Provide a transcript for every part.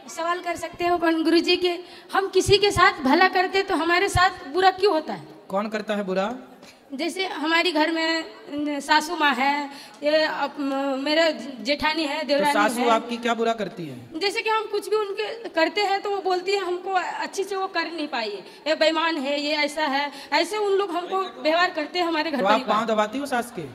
सवाल कर सकते हो कौन गुरुजी के हम किसी के साथ भला करते तो हमारे साथ बुरा क्यों होता है? कौन करता है बुरा? जैसे हमारी घर में सासू माँ है, ये मेरे जेठानी है, तो देवरानी सासू है। आपकी क्या बुरा करती है? जैसे कि हम कुछ भी उनके करते हैं तो वो बोलती है हमको अच्छी से वो कर नहीं पाई है, ये बेईमान है, ये ऐसा है, ऐसे उन लोग हमको व्यवहार करते हैं हमारे घर तो आप परिवार। पाँव दबाती हो सास के?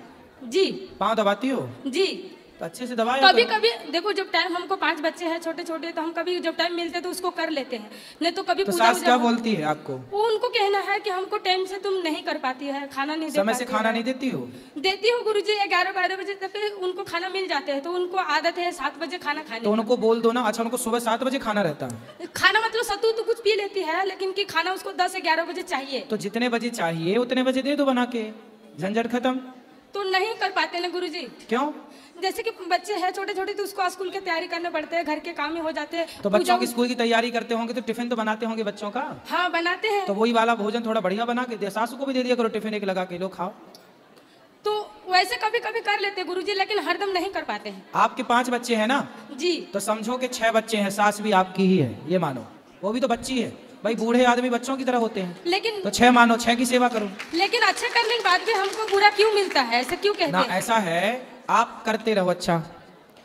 जी पाँव दबाती हो? जी। तो अच्छे से दबाया कभी करो। कभी देखो जब टाइम हमको 5 बच्चे हैं छोटे छोटे, तो हम कभी जब टाइम मिलते हैं तो उसको कर लेते हैं, नहीं तो कभी तो पूजा सास क्या वूजा बोलती है आपको? वो उनको कहना है कि हमको टाइम से तुम नहीं कर पाती है, खाना नहीं दे समय से पाती खाना है। नहीं देती हो? देती हूँ गुरुजी, 11-12 बजे तक उनको खाना मिल जाते हैं, तो उनको आदत है 7 बजे खाना खाने तो उनको बोल दो ना। अच्छा, उनको सुबह 7 बजे खाना रहता है? खाना मतलब सत्तू तो कुछ पी लेती है, लेकिन कि खाना उसको 10 से 11 बजे चाहिए। तो जितने बजे चाहिए उतने बजे दे दो बना के, झंझट खत्म। तो नहीं कर पाते ना गुरुजी। क्यों? जैसे कि बच्चे हैं छोटे छोटे, तो उसको स्कूल की तैयारी करने पड़ते हैं, घर के काम ही हो जाते हैं। तो बच्चों की स्कूल की तैयारी करते होंगे तो टिफिन तो बनाते होंगे बच्चों का? हाँ बनाते हैं। तो वही वाला भोजन थोड़ा बढ़िया बना के दे, सासू को भी दे दिया करो टिफिन एक लगा के, लो खाओ। तो वैसे कभी कभी कर लेते हैं गुरुजी, लेकिन हरदम नहीं कर पाते हैं। आपके 5 बच्चे हैं ना? जी। तो समझो कि 6 बच्चे हैं, सास भी आपकी ही है, ये मानो। वो भी तो बच्ची है भाई, बूढ़े आदमी बच्चों की तरह होते हैं। लेकिन तो 6 मानो, 6 की सेवा करो। लेकिन अच्छा करने के बाद भी हमको बुरा क्यों मिलता है, ऐसे क्यों कहते ना हैं? ऐसा है, आप करते रहो। अच्छा,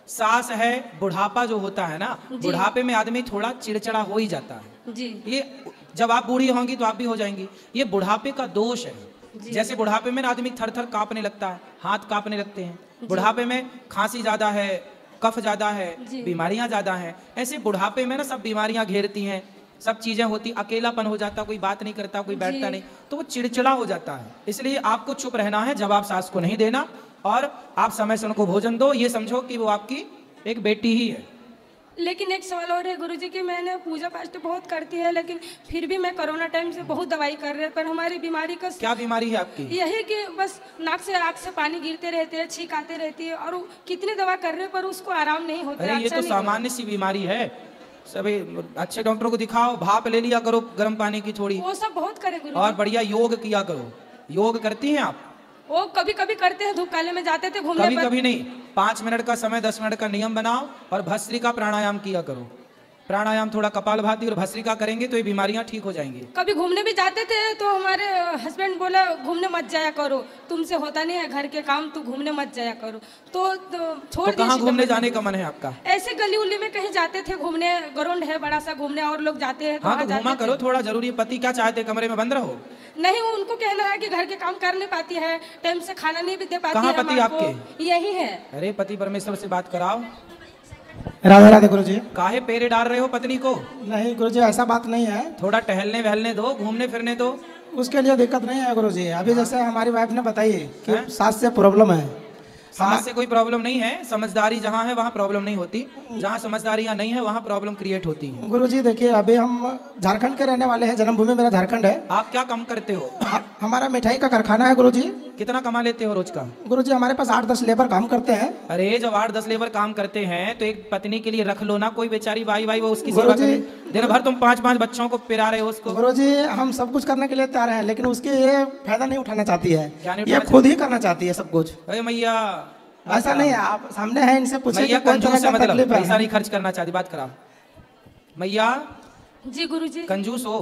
सास है, बुढ़ापा जो होता है ना, बुढ़ापे में आदमी थोड़ा चिड़चिड़ा हो ही जाता है। जी। ये जब आप बूढ़ी होंगी तो आप भी हो जाएंगी, ये बुढ़ापे का दोष है। जैसे बुढ़ापे में ना आदमी थर थर कांपने लगता है, हाथ कांपने लगते हैं। बुढ़ापे में खांसी ज्यादा है, कफ ज्यादा है, बीमारियां ज्यादा हैं। ऐसे बुढ़ापे में ना सब बीमारियां घेरती हैं, सब चीजें होती, अकेलापन हो जाता, कोई बात नहीं करता, कोई बैठता नहीं, तो वो चिड़चिड़ा हो जाता है। इसलिए आपको चुप रहना है, जवाब सास को नहीं देना, और आप समय से उनको भोजन दो। ये समझो कि वो आपकी एक बेटी ही है। लेकिन एक सवाल और है गुरुजी कि मैंने पूजा पाठ बहुत करती है, लेकिन फिर भी मैं कोरोना टाइम से बहुत दवाई कर रहे, पर हमारी बीमारी का क्या बीमारी है आपकी? यही कि बस नाक से आँख से पानी गिरते रहते हैं, छींक आते रहती है, और कितनी दवा कर रहे पर उसको आराम नहीं होता। अरे ये तो सामान्य सी बीमारी है, सभी अच्छे डॉक्टरों को दिखाओ, भाप ले लिया करो गर्म पानी की थोड़ी, वो सब बहुत करे गुरुजी। और बढ़िया योग किया करो। योग करती हैं आप? वो कभी कभी करते हैं, धूप काले में जाते थे घूमने कभी कभी नहीं, 5 मिनट का समय, 10 मिनट का नियम बनाओ, और भस्त्रिका प्राणायाम किया करो। प्राणायाम थोड़ा कपालभाति और भस्त्रिका करेंगे तो ये बीमारियां ठीक हो जाएंगी। कभी घूमने भी जाते थे तो हमारे हस्बैंड बोला घूमने मत जाया करो, तुमसे होता नहीं है घर के काम, तू घूमने मत जाया करो। तो छोड़ तो कहाँ घूमने जाने का मन है आपका? ऐसे गली उली में कहीं जाते थे घूमने, ग्राउंड है बड़ा सा घूमने, और लोग जाते हैं। हाँ तो घूमा करो थोड़ा, जरूरी। पति क्या चाहते, कमरे में बंद रहो? नहीं, उनको कहना है कि घर के काम कर नहीं पाती है, टाइम से खाना नहीं भी दे पाती है। कहाँ पति आपके? यही है। अरे पति परमेश्वर से बात कराओ। राधे राधे गुरुजी। काहे पेरे डाल रहे हो पत्नी को? नहीं गुरुजी, ऐसा बात नहीं है। थोड़ा टहलने वहलने दो, घूमने फिरने दो। उसके लिए दिक्कत नहीं है गुरुजी। अभी जैसे हमारी वाइफ ने बताई कि सास से प्रॉब्लम है। सास से कोई प्रॉब्लम नहीं है, समझदारी जहाँ है वहाँ प्रॉब्लम नहीं होती, जहाँ समझदारियाँ नहीं है वहाँ प्रॉब्लम क्रिएट होती है। गुरुजी देखिए, अभी हम झारखंड के रहने वाले हैं, जन्मभूमि मेरा झारखंड है। आप क्या काम करते हो? हमारा मिठाई का कारखाना है गुरुजी। कितना कमा लेते हो रोज का? गुरुजी हमारे पास 8-10 लेबर काम करते हैं। अरे जब 8-10 लेबर काम करते हैं तो एक पत्नी के लिए रख लो ना, कोई बेचारी बाई वो उसकी सेवा करे। दिन भर तुम 5-5 बच्चों को पिला रहे हो उसको। गुरुजी हम सब कुछ करने के लिए तैयार हैं, लेकिन उसके ये फायदा नहीं उठाना चाहती है, ये खुद ही करना चाहती है सब कुछ। अरे मैया ऐसा नहीं है, आप सामने हैं, इनसे पूछिए। मैया कंजूस है, मतलब पैसा नहीं खर्च करना चाहती, बात करा। मैया जी गुरुजी। कंजूस हो?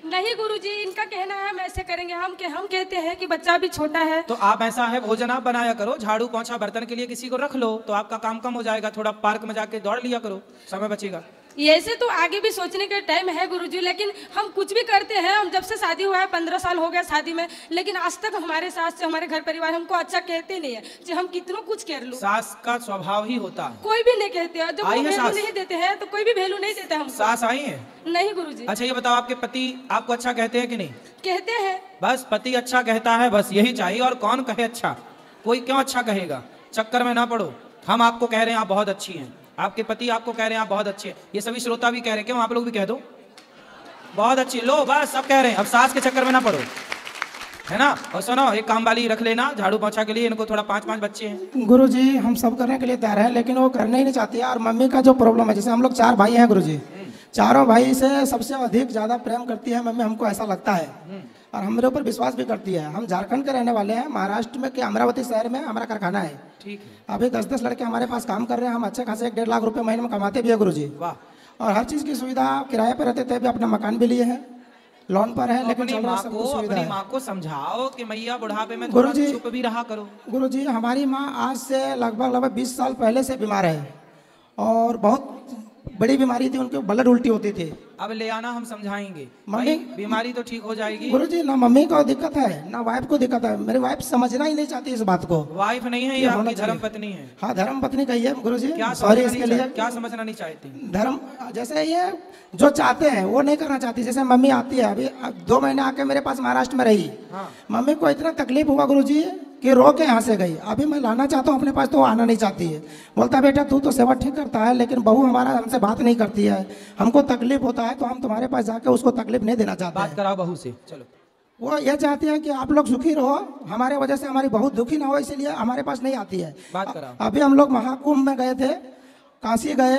नहीं गुरुजी, इनका कहना है हम ऐसे करेंगे। हम कहते हैं कि बच्चा अभी छोटा है। तो आप ऐसा है, भोजन आप बनाया करो, झाड़ू पोंछा बर्तन के लिए किसी को रख लो तो आपका काम कम हो जाएगा। थोड़ा पार्क में जाके दौड़ लिया करो, समय बचेगा। ऐसे तो आगे भी सोचने का टाइम है गुरुजी, लेकिन हम कुछ भी करते हैं। हम जब से शादी हुआ है, 15 साल हो गया शादी में, लेकिन आज तक हमारे सास से हमारे घर परिवार हमको अच्छा कहते नहीं है कि हम कितना कुछ कर लो। सास का स्वभाव ही होता है, कोई भी नहीं कहते हैं। जब वो वैल्यू नहीं देते हैं तो कोई भी वैल्यू नहीं देता हमको। सास आई है? नहीं गुरुजी। अच्छा ये बताओ, आपके पति आपको अच्छा कहते हैं कि नहीं? कहते हैं। बस पति अच्छा कहता है, बस यही चाहिए। और कौन कहे अच्छा? कोई क्यों अच्छा कहेगा? चक्कर में ना पड़ो। हम आपको कह रहे हैं आप बहुत अच्छी हैं, आपके पति आपको कह रहे हैं आप बहुत अच्छे हैं, ये सभी श्रोता भी कह रहे हैं, क्यों आप लोग भी कह दो बहुत अच्छी। लो बस सब कह रहे हैं, अब सास के चक्कर में ना पड़ो, है ना। और सुनो, एक काम वाली रख लेना झाड़ू पोंछा के लिए, इनको थोड़ा 5-5 बच्चे हैं। गुरुजी हम सब करने के लिए तैयार हैं, लेकिन वो करने ही नहीं चाहती है। और मम्मी का जो प्रॉब्लम है, जैसे हम लोग 4 भाई हैं गुरुजी, चारों भाई से सबसे अधिक ज्यादा प्रेम करती है मम्मी, हमको ऐसा लगता है, और हमारे ऊपर विश्वास भी करती है। हम झारखंड के रहने वाले हैं, महाराष्ट्र में के अमरावती शहर में हमारा कारखाना है। ठीक है। अभी 10-10 लड़के हमारे पास काम कर रहे हैं, हम अच्छे खासे 1.5 लाख रुपए महीने में कमाते भी है गुरुजी। वाह। और हर चीज़ की सुविधा, किराए पर रहते थे, भी अपना मकान भी लिए हैं, लोन पर है, लेकिन चल रहा है, सब कुछ सुविधा अपनी है। माँ को समझाओ कि मैया बुढ़ापे में थोड़ा गुरुजी, चुप भी रहा करो। गुरुजी, हमारी माँ आज से लगभग 20 साल पहले से बीमार है और बहुत बड़ी बीमारी थी, उनके ब्लड उल्टी होती थी। अब ले आना, हम समझाएंगे। मम्मी, भाई बीमारी तो ठीक हो जाएगी। गुरुजी, ना मम्मी को दिक्कत है ना वाइफ को दिक्कत है। मेरी वाइफ समझना ही नहीं चाहती इस बात को। वाइफ नहीं है, ये आपकी धर्म पत्नी है। हाँ, धर्म पत्नी कही है गुरुजी। क्या सॉरी इसके लिए। क्या समझना नहीं चाहती? धर्म जैसे ये जो चाहते हैं वो नहीं करना चाहती। जैसे मम्मी आती है, अभी 2 महीने आके मेरे पास महाराष्ट्र में रही। हाँ। मम्मी को इतना तकलीफ हुआ गुरुजी कि रो के यहाँ से गई। अभी मैं लाना चाहता हूँ अपने पास तो वो आना नहीं चाहती है। बोलता बेटा तू तो सेवा ठीक करता है, लेकिन बहू हमारा हमसे बात नहीं करती है, हमको तकलीफ होता है तो हम तुम्हारे पास जाके उसको तकलीफ नहीं देना चाहते बात हैं। कराओ बहू से, चलो। वो ये चाहती है कि आप लोग सुखी रहो, हमारे वजह से हमारी बहू दुखी ना हो, इसीलिए हमारे पास नहीं आती है। बात कराओ। अभी हम लोग महाकुंभ में गए थे, काशी गए,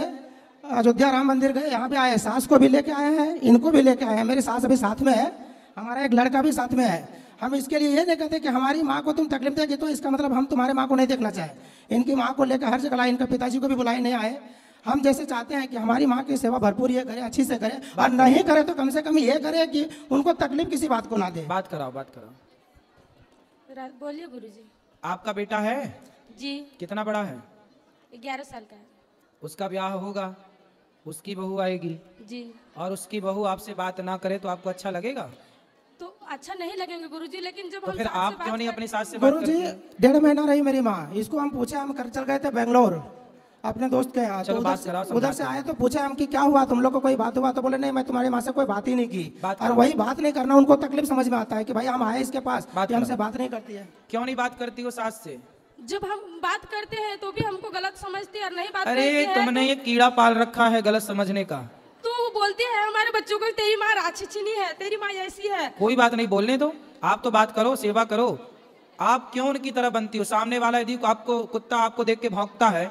अयोध्या राम मंदिर गए, यहाँ पे आए, सास को भी लेके आए हैं, इनको भी लेके आए हैं। मेरी सास अभी साथ में है, हमारा एक लड़का भी साथ में है। हम इसके लिए ये नहीं कहते कि हमारी माँ को तुम तकलीफ देगी तो इसका मतलब हम तुम्हारे माँ को नहीं देखना चाहें। इनकी माँ को लेकर हर जगह आए, इनके पिताजी को भी बुलाए, नहीं आए। हम जैसे चाहते हैं कि हमारी माँ की सेवा भरपूर ये करे, अच्छी से करे, और नहीं करे तो कम से कम ये करे कि उनको तकलीफ किसी बात को ना दे। बात कराओ, बात कराओ। बोलिए गुरुजी। आपका बेटा है? जी, कितना बड़ा है? 11 साल का है। उसका ब्याह होगा, उसकी बहू आएगी, जी, और उसकी बहू आपसे बात ना करे तो आपको अच्छा लगेगा? तो अच्छा नहीं लगेंगे गुरुजी, लेकिन जब तो हम फिर सास से आप बात क्यों नहीं करें- अपनी सास से बात गुरु जी, करती हैं? 1.5 महीना रही मेरी माँ। इसको हम पूछे, हम कर चल गए थे बेंगलोर अपने दोस्त के यहाँ। चलो तो बात कराओ, उधर से आए तो पूछे हम कि क्या हुआ, तुम लोग को कोई बात हुआ? तो बोले नहीं, मैं तुम्हारी माँ से कोई बात ही नहीं की। बात और कराओ। वही बात नहीं करना उनको तकलीफ समझ में आता है कि भाई हम आए इसके पास, बात कि हमसे कराओ। बात नहीं करती है। क्यों नहीं बात करती हो सास से? जब हम बात करते हैं तो भी हमको गलत समझती है और नहीं बात अरे करती है तुमने ये कीड़ा पाल रखा है गलत समझने का। तो वो बोलती है हमारे बच्चों को, तेरी माँ राक्षसी नहीं है, तेरी माँ ऐसी है। कोई बात नहीं, बोलने दो। आप तो बात करो, सेवा करो। आप क्यों उनकी तरह बनती हो? सामने वाला यदि आपको कुत्ता आपको देख के भौंकता है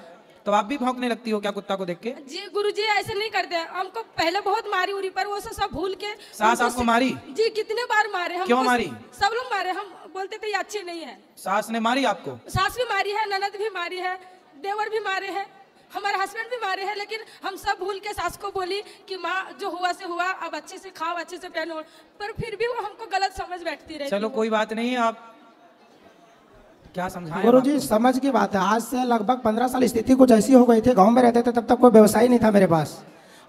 तो आप भी भौंकने लगती हो क्या कुत्ता को देख के? जी गुरुजी, ऐसे नहीं करते हैं। हमको पहले बहुत मारी उरी, पर वो सब भूल के सास हमको आपको मारी? जी, कितने बार मारे हमको। क्यों मारी? सब लोग मारे, हम बोलते थे ये अच्छी नहीं है। सास ने मारी आपको? सास भी मारी है, ननद भी मारी है, देवर भी मारे हैं, हमारे हस्बैंड भी मारे हैं, लेकिन हम सब भूल के सास को बोली कि माँ जो हुआ से हुआ, अब अच्छे से खाओ, अच्छे से पहनो। पर फिर भी वो हमको गलत समझ बैठती रही। चलो कोई बात नहीं, आप क्या समझाएं? गुरु जी, समझ की बात है। आज से लगभग 15 साल स्थिति कुछ ऐसी हो गई थी। गाँव में रहते थे तब तक कोई व्यवसाय नहीं था मेरे पास,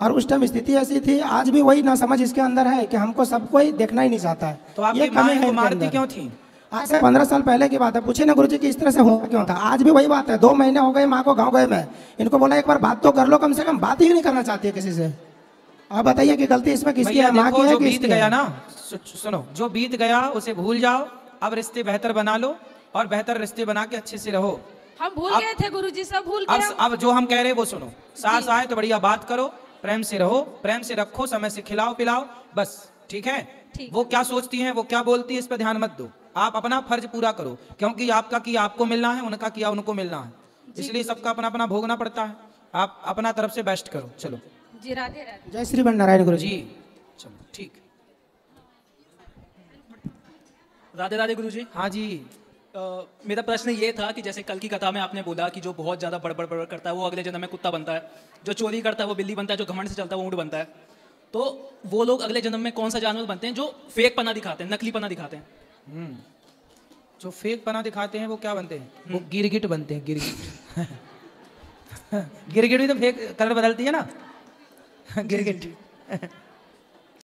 और उस टाइम स्थिति ऐसी थी। आज भी वही ना समझ इसके अंदर है कि हमको सब कोई देखना ही नहीं चाहता है। तो आपकी माँ इनको मारती क्यों थी? आज से 15 साल पहले की बात है। पूछे ना गुरुजी कि इस तरह से हुआ क्यों था। आज भी वही बात है। 2 महीने हो गए माँ को गाँव गए मैं, इनको बोला एक बार बात तो कर लो, कम से कम बात ही नहीं करना चाहती है किसी से। आप बताइए कि गलती इसमें किसकी भैया है, माँ देखो, की है जो कि बीत इसकी गया है? ना, सुनो, जो बीत गया उसे भूल जाओ। अब रिश्ते बेहतर बना लो और बेहतर रिश्ते बना के अच्छे से रहो। हम भूल गए थे गुरुजी, सब भूल अब गए। अब जो हम कह रहे हैं वो सुनो। सास आए तो बढ़िया बात करो, प्रेम से रहो, प्रेम से रखो, समय से खिलाओ पिलाओ, बस ठीक है। ठीक। वो क्या सोचती हैं, वो क्या बोलती है, इस पर ध्यान मत दो। आप अपना फर्ज पूरा करो, क्योंकि आपका किया आपको मिलना है, उनका किया उनको मिलना है, इसलिए सबका अपना अपना भोगना पड़ता है। आप अपना तरफ से बेस्ट करो। चलो जी, राधे राधे। जय श्री नारायण गुरु जी। जी, चलो ठीक। राधे राधे गुरुजी। हाँ जी, मेरा प्रश्न ये था कि जैसे कल की कथा में आपने बोला कि जो बहुत ज़्यादा बड़बड़ करता है वो अगले जन्म में कुत्ता बनता है, जो चोरी करता है वो बिल्ली बनता है, जो घमंड से चलता है वो ऊँट बनता है। तो वो लोग अगले जन्म में कौन सा जानवर बनते हैं जो फेक पना दिखाते हैं, नकली पना दिखाते हैं? जो फेक पना दिखाते हैं वो क्या बनते हैं? वो गिरगिट बनते हैं, गिरगिट। गिरगिट भी तो फेक कलर बदलती है ना, गिरगिट।